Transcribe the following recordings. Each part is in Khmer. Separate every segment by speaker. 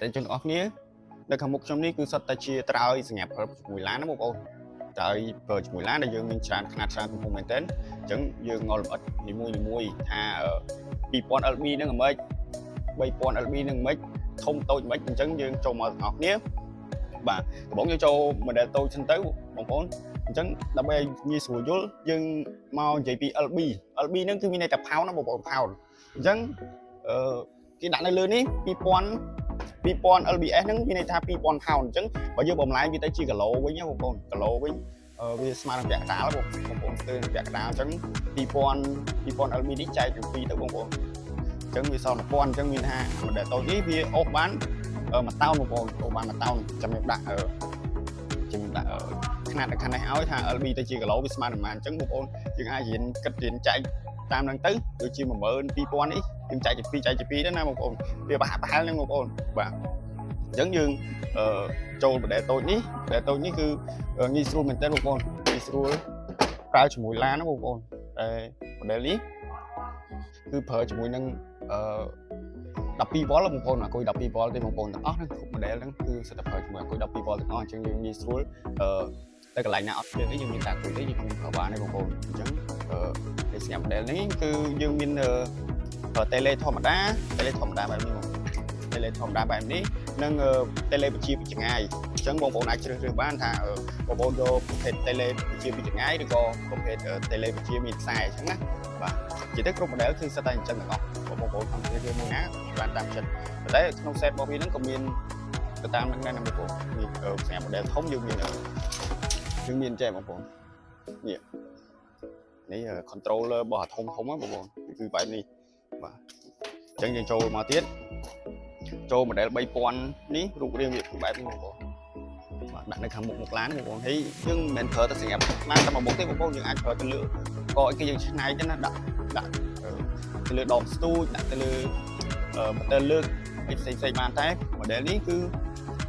Speaker 1: តែជនអស់គ្នានៅខាងមុខខ្ញុំនេះគឺសុទ្ធតែជាត្រើយសម្រាប់ប្រើជាមួយឡានណាបងប្អូនត្រើយប្រើជាមួយឡានដែលយើងមានច្រើនຂະຫນាត់ច្រើនទំហំមែនទែនអញ្ចឹងយើងងល់លម្អិតនីមួយថា2000 LB ហ្នឹងហ្មង3000 LB ហ្នឹងហ្មងធំតូចហ្មងអញ្ចឹងយើងចូលមកទាំងអស់គ្នាបាទដំបូងយើងចូល model តូចសិនទៅបងប្អូនអញ្ចឹងដើម្បីឲ្យងាយស្រួលយល់យើងមកនិយាយពី LB ហ្នឹងគឺមានន័យថា pound ណាបងប្អូន pound អញ្ចឹងគេដាក់នៅលើនេះ2000 LBS ហ្នឹងមានន័យថា2000 pound អញ្ចឹងបើយើងបំលែងវាទៅជាគីឡូវិញណាបងប្អូនគីឡូវិញវាស្មើនឹងពាក់កណ្ដាលបងប្អូនស្ទើរនឹងពាក់កណ្ដាលអញ្ចឹង2000 LB នេះចែកទាំងពីរទៅបងប្អូនអញ្ចឹងវាសល់1000អញ្ចឹងមានថា model តូចនេះវាអូសបាន1តោនបងប្អូនអូសបាន1តោនចាំខ្ញុំដាក់ຂະຫນាត់ខាងនេះឲ្យថា LB ទៅជាគីឡូវាស្មើនឹងប៉ុន្មានអញ្ចឹងបងប្អូនយើងអាចរៀនគិតរៀនចែកតាមហ្នឹងទៅដូចជា12000នេះយើងចែកជា2ទៅណាបងប្អូនវាប្រហែលហ្នឹងបងប្អូនបាទអញ្ចឹងយើងចូល model តូចនេះគឺងាយស្រួលមែនទែនបងប្អូនងាយស្រួលប្រើជាមួយឡានណាបងប្អូនតែ model នេះគឺប្រើជាមួយនឹង12V បងប្អូនអាគុយ 12V ទេបងប្អូនទាំងអស់ហ្នឹងគ្រប់ model ហ្នឹងគឺសិតតែប្រើជាមួយអាគុយ 12V ទាំងអស់អញ្ចឹងយើងងាយស្រួលទៅកន្លែងណាអត់ភ្លើងនេះយើងមានតែអាគុយទេយើងប្រើបានទេបងប្អូនអញ្ចឹងđể xem modelនេះគឺយើងមានtele ធម្មតាបែបនេះបងtele ធម្មតាបែបនេះនិង tele វិជាពីចម្ងាយអញ្ចឹងបងប្អូនអាចជ្រើសរើសបានថាបងប្អូនយកប្រភេទ tele វិជាពីចម្ងាយឬក៏ប្រភេទ tele វិជាមានខ្សែអញ្ចឹងណាបាទនិយាយទៅគ្រប់ model គឺសិតតែអញ្ចឹងទាំងអស់បងប្អូនតាមគ្នាមួយណាបានតាមចិត្តតែក្នុង set របស់វាហ្នឹងក៏មានទៅតាមនឹងដែរណាបងប្អូននេះសម្រាប់ model ធំយើងមានចេះបងប្អូននេះ controller របស់ធំហ្នឹងបងប្អូនគឺបែបនេះបាទអញ្ចឹងយើងចូលមកទៀតចូល model 3000នេះរូបរាងវាបែបនេះបងប្អូនបាទដាក់នៅខាងមុខឡានបងប្អូនហើយយើងមិនមែនប្រើតែសម្រាប់ឡានតែមកមុខទេបងប្អូនយើងអាចប្រើទៅលើក៏ឲ្យគេយើងឆ្នៃទៅណាដាក់ទៅលើដងស្ទូចដាក់ទៅលើម៉ូទ័រលើកផ្សេងបានតែ model នេះគឺ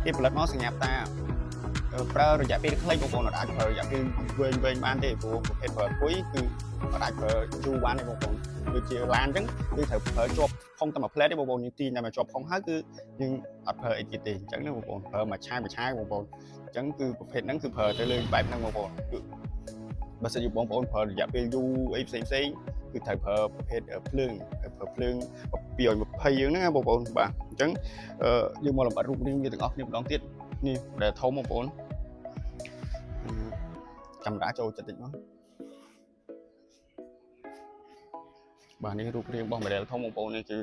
Speaker 1: គេផលិតមកសម្រាប់តាប្រើរយៈពេលខ្លីបងប្អូនអាចប្រើរយៈពេលវែងបានទេព្រោះប្រភេទប្រើពុយគឺអាចប្រើយូរបានទេបងប្អូនដូចជាឡានអញ្ចឹងគឺត្រូវប្រើជាប់ផុងតែមួយផ្លែទេបងប្អូនយើងទាញតែមកជាប់ផុងហើយគឺយើងអត់ប្រើអីទៀតទេអញ្ចឹងណាបងប្អូនប្រើមួយឆាយបងប្អូនអញ្ចឹងគឺប្រភេទហ្នឹងគឺប្រើទៅលើបែបហ្នឹងបងប្អូនបើសិនជាបងប្អូនប្រើរយៈពេលយូរអីផ្សេងគឺត្រូវប្រើប្រភេទភ្លើង220យើងហ្នឹងណាបងប្អូនបាទអញ្ចឹងយើងមកលម្អិតរូបរាងវាទាំងអស់គ្នាម្ដងទៀតនេះដែលធំបងប្អូនកាមេរ៉ាចូលចិត្តតិចមកបាទនេះរូបរាងរបស់ model ធំបងប្អូននេះគឺ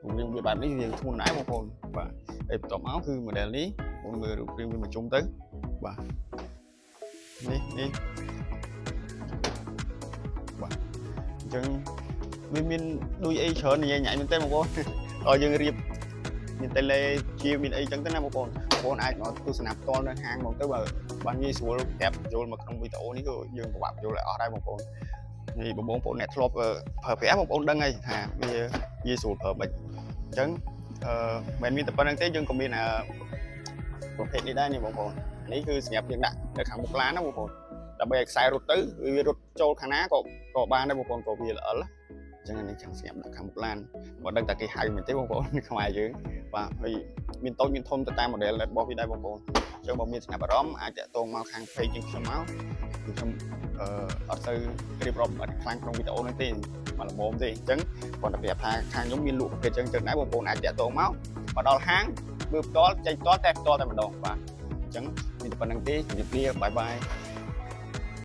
Speaker 1: រូបរាងវាបែបនេះវាធ្ងន់ដែរបងប្អូនបាទហើយបន្ទាប់មកគឺ model នេះបងមើលរូបរាងវាមកជុំទៅបាទនេះបាទអញ្ចឹងវាមានដូចអីច្រើនញ៉ៃមែនទេបងប្អូនដល់យើងរៀបមាន tele ជាមានអីចឹងទៅណាបងប្អូនអាចមកទស្សនាផ្ទាល់នៅហាងមកទៅបើបានងាយស្រួលប្រាប់យល់មកក្នុងវីដេអូនេះគឺយើងពិបាកយល់ឲ្យអស់ដែរបងប្អូននេះបងប្អូនអ្នកធ្លាប់ប្រើប្រាស់បងប្អូនដឹងហើយថាវាងាយស្រួលប្រើមិនអញ្ចឹងមិនមានតែប៉ុណ្្នឹងទេយើងក៏មានប្រភេទនេះដែរនេះបងប្អូននេះគឺសម្រាប់យើងដាក់នៅខាងមុខឡានណាបងប្អូនដើម្បីឲ្យខ្សែរត់ទៅវារត់ចូលខាងណាក៏បានដែរបងប្អូនក៏វាល្អអញ្ចឹងនេះចង់ស្រាប់ដាក់ខាងមុខឡានបើដឹងតែគេហៅមិនទេបងប្អូនខ្មែរយើងបាទហើយមានតូចមានធំទៅតាម model របស់វាដែរបងប្អូនអញ្ចឹងបើមានចំណាប់អារម្មណ៍អាចតាក់ទងមកខាង page យើងខ្ញុំមកគឺខ្ញុំអត់ទៅរៀបរាប់អត់ខ្លាំងក្នុងវីដេអូនេះទេមកល្មមទេអញ្ចឹងគាត់តែប្រាប់ថាខាងខ្ញុំមានលក់ប្រភេទអញ្ចឹងដែរបងប្អូនអាចតាក់ទងមកដល់ហាងមើលផ្ទាល់ចេញផ្ទាល់តែម្ដងបាទអញ្ចឹងមានតែប៉ុណ្្នឹងទេជម្រាបលាបាយ